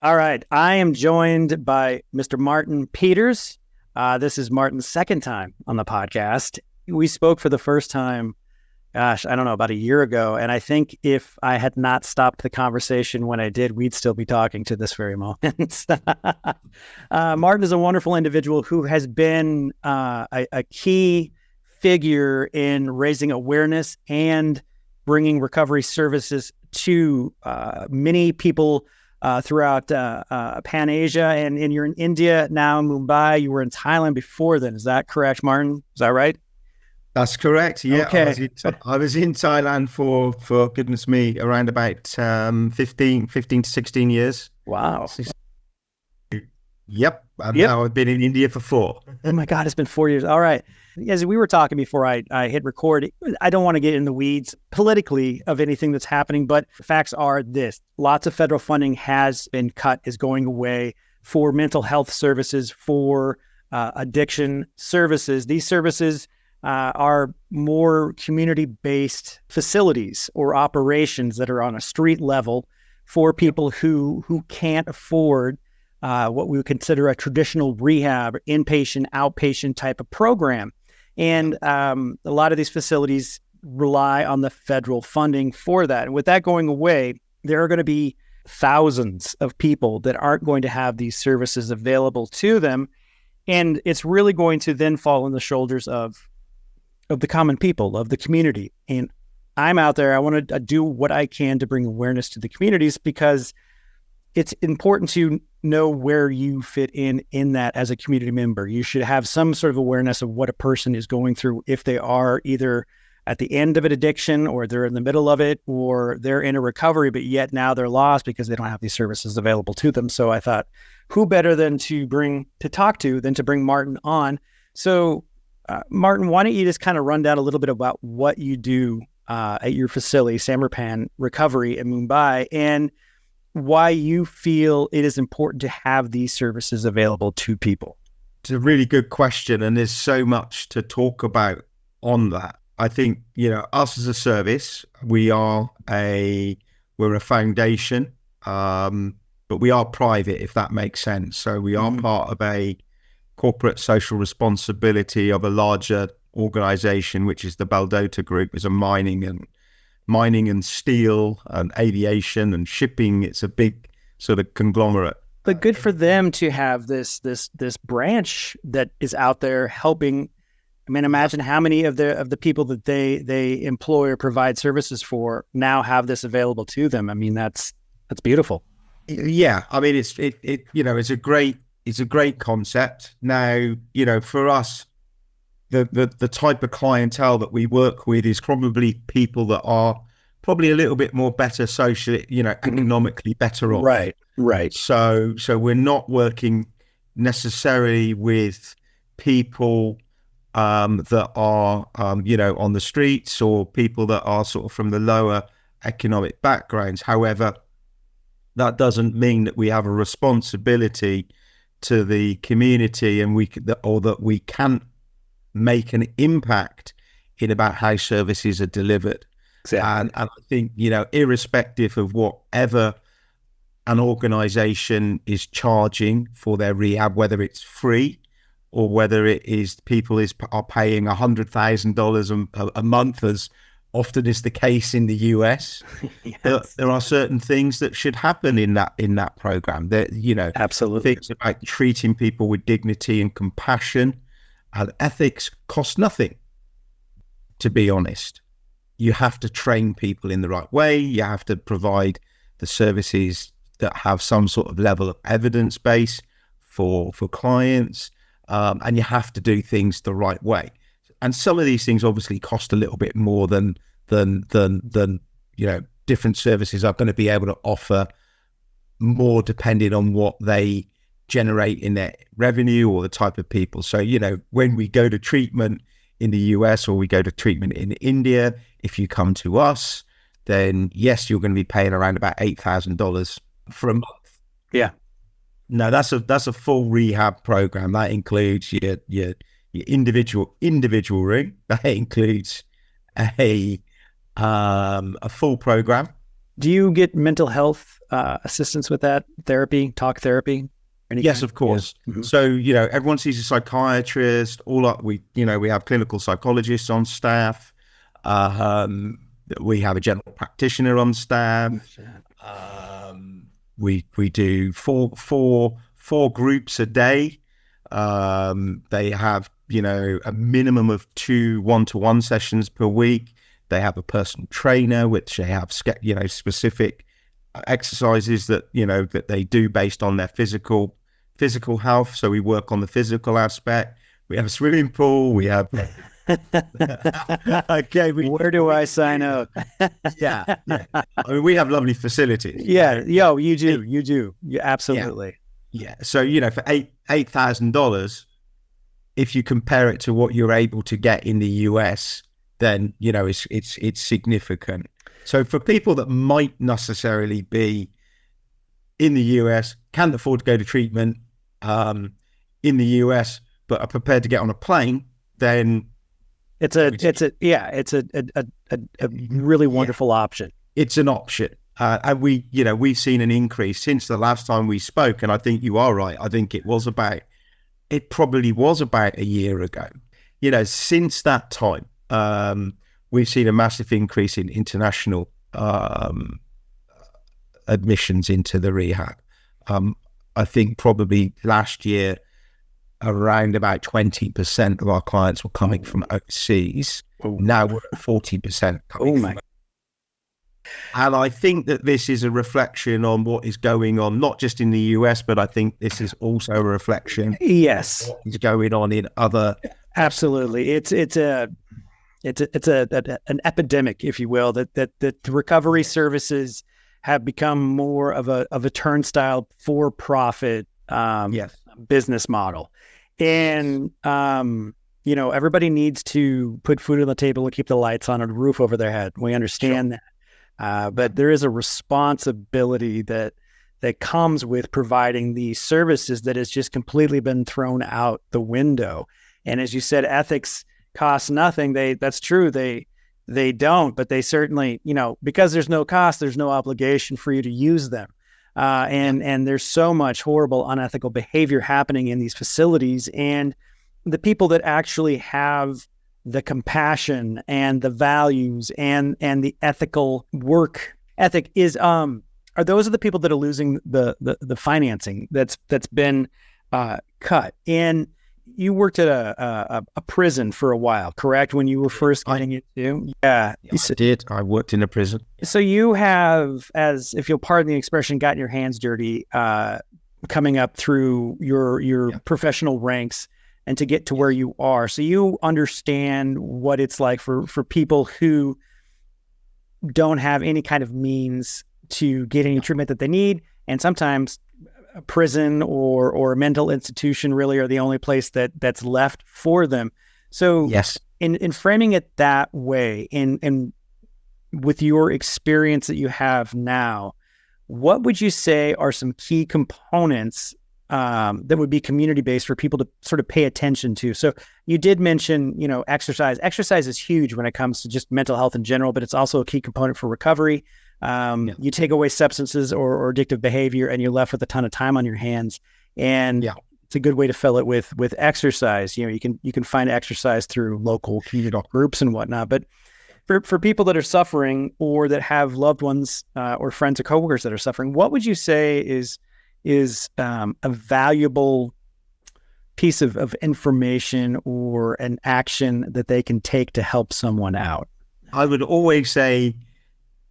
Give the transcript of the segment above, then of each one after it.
All right. I am joined by Mr. Martin Peters. This is Martin's second time on the podcast. We spoke for the first time, gosh, I don't know, about a year ago. And I think if I had not stopped the conversation when I did, we'd still be talking to this very moment. Martin is a wonderful individual who has been a key figure in raising awareness and bringing recovery services to many people throughout Pan Asia, and you're in India now, Mumbai. You were in Thailand before then. Is that correct, Martin? Is that right? That's correct. Yeah, Okay. I was in Thailand for goodness me, around about 15 to 16 years. Wow. Yep. And Yep. now I've been in India for 4. Oh my God, it's been 4 years. All right. As we were talking before I hit record, I don't want to get in the weeds politically of anything that's happening, but facts are this. Lots of federal funding has been cut, is going away for mental health services, for addiction services. These services are more community-based facilities or operations that are on a street level for people who can't afford what we would consider a traditional rehab, inpatient, outpatient type of program. And a lot of these facilities rely on the federal funding for that. And with that going away, there are going to be thousands of people that aren't going to have these services available to them. And it's really going to then fall on the shoulders of the common people, of the community. And I'm out there. I want to do what I can to bring awareness to the communities because it's important to know where you fit in that as a community member. You should have some sort of awareness of what a person is going through if they are either at the end of an addiction or they're in the middle of it or they're in a recovery, but yet now they're lost because they don't have these services available to them. So I thought, who better than to bring Martin on? So Martin, why don't you just kind of run down a little bit about what you do at your facility, Samarpan Recovery in Mumbai, and why you feel it is important to have these services available to people? It's a really good question, and there's so much to talk about on that. I think, us as a service, we're a foundation, but we are private, if that makes sense. So we are part of a corporate social responsibility of a larger organization, which is the Baldota Group. Is a mining and steel and aviation and shipping. It's a big sort of conglomerate. But good for them to have this branch that is out there helping. I mean, imagine how many of the people that they employ or provide services for now have this available to them. I mean, that's beautiful. Yeah, I mean, it's a great concept. Now, for us, the type of clientele that we work with is probably people that are probably a little bit more better socially, economically better off. Right. So we're not working necessarily with people that are, on the streets or people that are sort of from the lower economic backgrounds. However, that doesn't mean that we have a responsibility to the community and that we can make an impact in about how services are delivered. Exactly. And I think, irrespective of whatever an organization is charging for their rehab, whether it's free or whether it is people are paying $100,000 a month, as often is the case in the US, Yes. there are certain things that should happen in that program. That Absolutely. things about treating people with dignity and compassion and ethics cost nothing, to be honest. You have to train people in the right way. You have to provide the services that have some sort of level of evidence base for clients, and you have to do things the right way. And some of these things obviously cost a little bit more than different services are going to be able to offer more depending on what they generate in their revenue or the type of people. So, when we go to treatment in the US or we go to treatment in India, if you come to us, then yes, you're going to be paying around about $8,000 for a month. Yeah. No, that's a full rehab program. That includes your individual room. That includes a full program Do you get mental health assistance with that therapy, talk therapy? Any Yes, kind? of course. Yeah. Mhm. So, everyone sees a psychiatrist. We have clinical psychologists on staff. Um, we have a general practitioner on staff. We do four groups a day. They have, a minimum of 2 1-to-1 sessions per week. They have a personal trainer, which they have, specific exercises that they do based on their physical health. So we work on the physical aspect. We have a swimming pool. We have okay. Where do I sign up? Yeah, yeah. I mean, we have lovely facilities. Yeah, yo, you do, you Yeah, absolutely. yeah. So for $8,000, if you compare it to what you're able to get in the US, then it's significant. So for people that might necessarily be in the US, can't afford to go to treatment in the US, but are prepared to get on a plane, then It's a really wonderful option. it's an option. And we've seen an increase since the last time we spoke. And I think you are right. I think it probably was about a year ago. Since that time, we've seen a massive increase in international admissions into the rehab. I think probably last year, around about 20% of our clients were coming from overseas. Oh. Now we're at 40% coming from. And I think that this is a reflection on what is going on, not just in the US, but I think this is also a reflection. Yes, Of what is going on in other. absolutely. It's an epidemic, if you will, that the recovery services have become more of a turnstile for profit Yes. business model. And everybody needs to put food on the table and keep the lights on and a roof over their head. We understand that. But there is a responsibility that comes with providing these services that has just completely been thrown out the window. And as you said, ethics cost nothing. That's true. They don't, but they certainly, because there's no cost, there's no obligation for you to use them. And there's so much horrible, unethical behavior happening in these facilities, and the people that actually have the compassion and the values and the ethical work ethic are those are the people that are losing the financing that's been cut. And you worked at a prison for a while, correct? When you were first getting into, yeah, I did. I worked in a prison. So you have, as if you'll pardon the expression, gotten your hands dirty, coming up through your professional ranks and to get to where you are. So you understand what it's like for people who don't have any kind of means to get any treatment that they need. And sometimes a prison or a mental institution really are the only place that's left for them. So yes, in framing it that way, and with your experience that you have now, what would you say are some key components that would be community-based for people to sort of pay attention to? So you did mention, exercise. Exercise is huge when it comes to just mental health in general, but it's also a key component for recovery. You take away substances or addictive behavior and you're left with a ton of time on your hands. And it's a good way to fill it with exercise. You can find exercise through local community groups and whatnot. But for people that are suffering or that have loved ones or friends or coworkers that are suffering, what would you say is a valuable piece of information or an action that they can take to help someone out? I would always say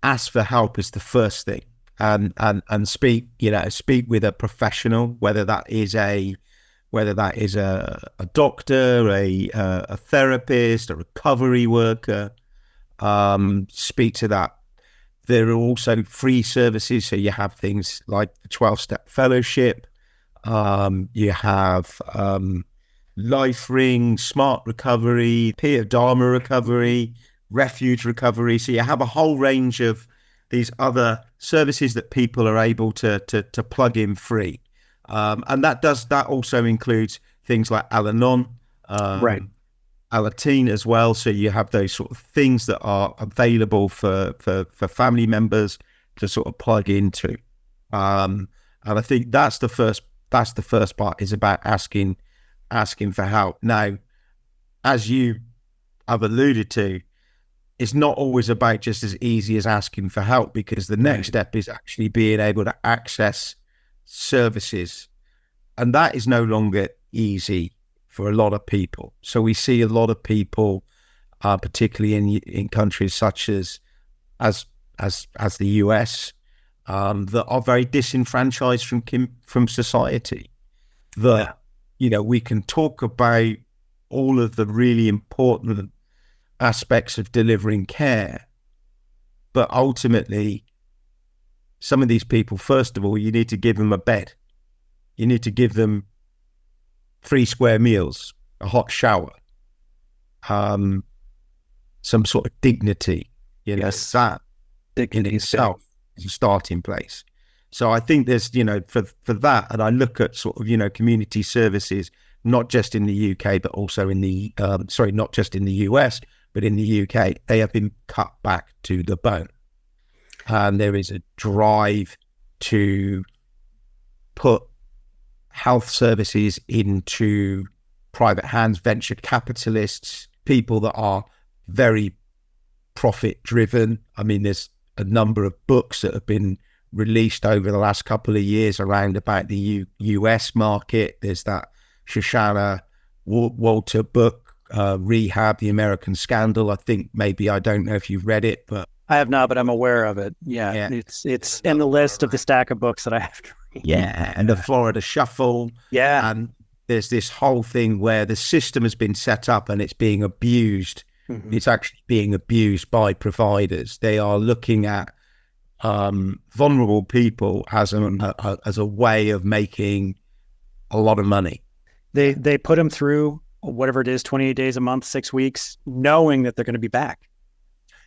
ask for help is the first thing, and speak with a professional, whether that is a doctor, a therapist, a recovery worker. Speak to that. There are also free services. So you have things like the 12-step fellowship. You have Life Ring, Smart Recovery, Peer Dharma Recovery, Refuge Recovery. So you have a whole range of these other services that people are able to plug in free. And that also includes things like Al-Anon, right. Alateen as well. So you have those sort of things that are available for family members to sort of plug into. And I think that's the first part, is about asking for help. Now, as you have alluded to, it's not always about just as easy as asking for help, because the next step is actually being able to access services. And that is no longer easy for a lot of people. So we see a lot of people, particularly in countries such as the US, that are very disenfranchised from society. We can talk about all of the really important aspects of delivering care, but ultimately, some of these people, first of all, you need to give them a bed. You need to give them 3 square meals, a hot shower, some sort of dignity. That in itself is a starting place. So I think there's, for that, and I look at sort of, community services, not just in the UK, but also in the, not just in the US, but in the UK, they have been cut back to the bone. And there is a drive to put health services into private hands, venture capitalists, people that are very profit driven. I mean, there's a number of books that have been released over the last couple of years around about the US market. There's that Shoshana Walter book, Rehab, The American Scandal. I think I don't know if you've read it, but I have not, but I'm aware of it. Yeah. It's in the list of the stack of books that I have to read. Yeah. And the Florida Shuffle. Yeah. And there's this whole thing where the system has been set up and it's being abused. Mm-hmm. It's actually being abused by providers. They are looking at vulnerable people as a way of making a lot of money. They put them through whatever it is, 28 days a month, 6 weeks, knowing that they're going to be back.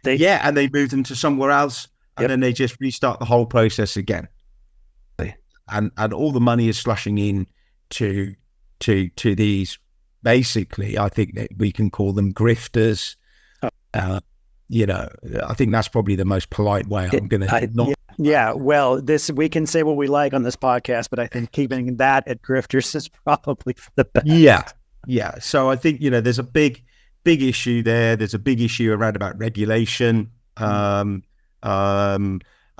And they move them to somewhere else, and then they just restart the whole process again. And all the money is slushing in to these, basically, I think that we can call them grifters. I think that's probably the most polite way I'm going to. Well, we can say what we like on this podcast, but I think keeping that at grifters is probably the best. Yeah. So I think, there's a big issue there. There's a big issue around about regulation and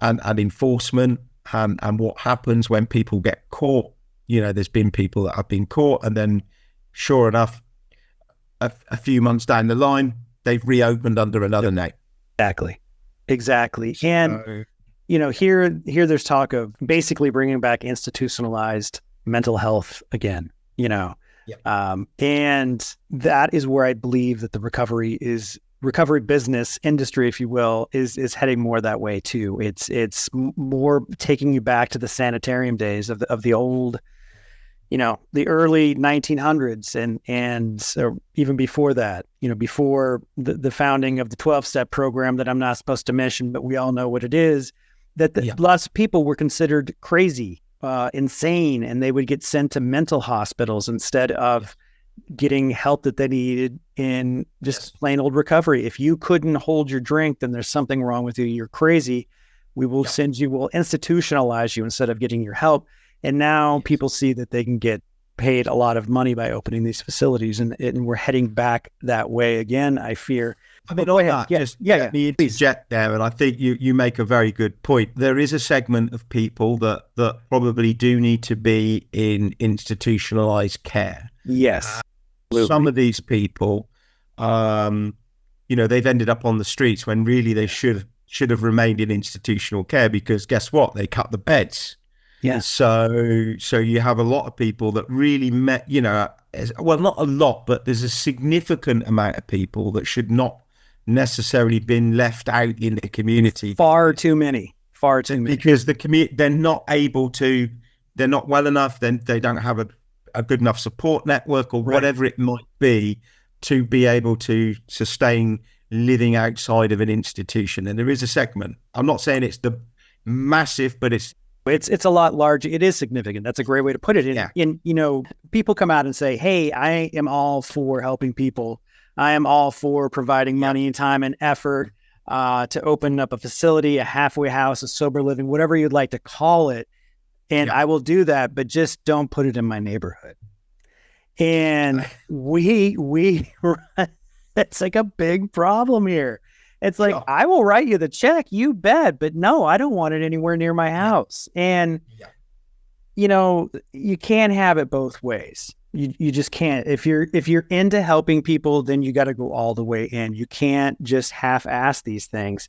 enforcement, and what happens when people get caught. There's been people that have been caught, and then sure enough, a few months down the line, they've reopened under another name. Exactly. And, here there's talk of basically bringing back institutionalized mental health again, and that is where I believe that the recovery business industry, if you will, is heading more that way too. It's more taking you back to the sanitarium days of the old, the early 1900s and so even before that, before the founding of the 12-step program that I'm not supposed to mention, but we all know what it is, that lots of people were considered crazy, insane, and they would get sent to mental hospitals instead of getting help that they needed in just plain old recovery. If you couldn't hold your drink, then there's something wrong with you. You're crazy. We'll institutionalize you instead of getting your help. And now people see that they can get paid a lot of money by opening these facilities, and we're heading back that way again, I fear. Go ahead. Let me interject there, and I think you make a very good point. There is a segment of people that probably do need to be in institutionalized care. Yes. Some of these people, they've ended up on the streets when really they should have remained in institutional care, because guess what? They cut the beds. Yeah. So you have a lot of people that really not a lot, but there's a significant amount of people that should not necessarily been left out in the community. Far too many. Because they're not able to, they're not well enough, then they don't have a good enough support network or whatever it might be to be able to sustain living outside of an institution. And there is a segment. I'm not saying it's the massive, but it's a lot larger. It is significant. That's a great way to put it. People come out and say, hey, I am all for helping people. I am all for providing money, time, and effort. to open up a facility, a halfway house, a sober living, whatever you'd like to call it. And I will do that, but just don't put it in my neighborhood. And it's like a big problem here. It's like, I will write you the check, you bet, but no, I don't want it anywhere near my house. And, you can't have it both ways. You just can't. If you're into helping people, then you got to go all the way in. You can't just half-ass these things.